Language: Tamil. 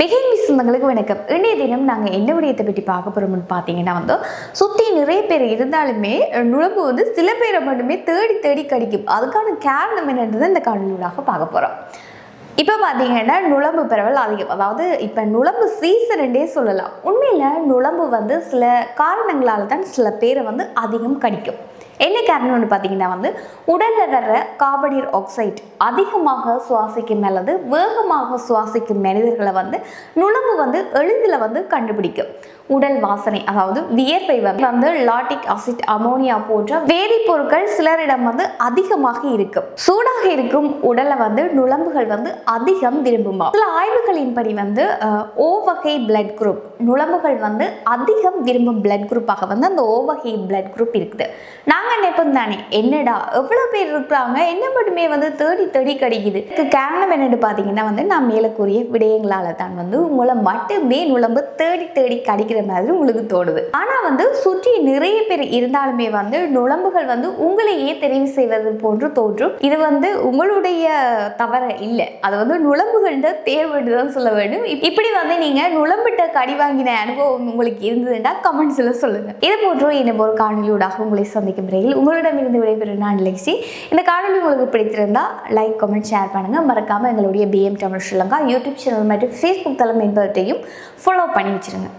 பிகினி சொந்தங்களுக்கு வணக்கம். இன்றைய தினம் நாங்கள் என்ன விடயத்தை பற்றி பார்க்க போகிறோம்னு பார்த்தீங்கன்னா சுற்றி நிறைய பேர் இருந்தாலுமே நுழம்பு சில பேரை மட்டுமே தேடி தேடி கடிக்கும். அதுக்கான காரணம் என்னன்றதை இந்த காணொலியாக பார்க்க போகிறோம். இப்போ பார்த்தீங்கன்னா நுழம்பு பரவல் அதிகம். அதாவது இப்போ நுழம்பு சீசன்டே சொல்லலாம். உண்மையில் நுழம்பு சில காரணங்களால் தான் சில பேரை அதிகம் கடிக்கும். என்ன காரணம்னு பார்த்தீங்கன்னா உடலில் வர்ற கார்பன் ஆக்சைடு அதிகமாக சுவாசிக்கும் அல்லது வேகமாக சுவாசிக்கும் மனிதர்களை நுழம்பு எளிதில் கண்டுபிடிக்கும். உடல் வாசனை, அதாவது வியர்வை லாட்டிக் அசிட், அமோனியா போன்ற வேதிப்பொருட்கள் சிலரிடம் அதிகமாக இருக்கும். சூடாக இருக்கும் உடலை நுழம்புகள் அதிகம் விரும்புமா. சில ஆய்வுகளின்படி ஓ வகை பிளட் குரூப் நுழம்புகள் அதிகம் விரும்பும் பிளட் குரூப்பாக அந்த ஓ வகை பிளட் குரூப் இருக்குது. நாங்கள் நினைப்போம் தானே, என்னடா எவ்வளோ பேர் இருக்கிறாங்க, என்ன மட்டுமே தேடி தேடி கிடைக்குது. இதுக்கு காரணம் என்னன்னு பார்த்தீங்கன்னா நான் மேலே கூறிய விடயங்களால் தான் உங்களை மட்டுமே நுழம்பு தேடி தேடி கிடைக்கிற மாதிரி உங்களுக்கு தோணுது. ஆனால் சுற்றி நிறைய பேர் இருந்தாலுமே நுழம்புகள் உங்களையே தெரிவு செய்வது போன்று தோன்றும். இது உங்களுடைய தவற இல்லை, அது நுழம்புகள்ட தேர்வுன்னு தான் சொல்ல வேண்டும். இப்படி நீங்கள் நுழம்பிட்ட கடி வாங்கின அனுபவம் உங்களுக்கு இருந்ததுன்னா கமெண்ட்ஸில் சொல்லுங்கள். இது போன்ற இன்னும் ஒரு காணொலியோடாக உங்களை சந்திக்கும் முறையில் உங்களிடமிருந்து விடைபெறும் நான் லெக்ஸி. இந்த காணொலி உங்களுக்கு பிடித்திருந்தா லைக், கமெண்ட், ஷேர் பண்ணுங்கள். மறக்காமல் எங்களுடைய BM Tamil Sri Lanka YouTube channel மற்றும் ஃபேஸ்புக் தளம் என்பவற்றையும் ஃபாலோ பண்ணி வச்சுருங்க.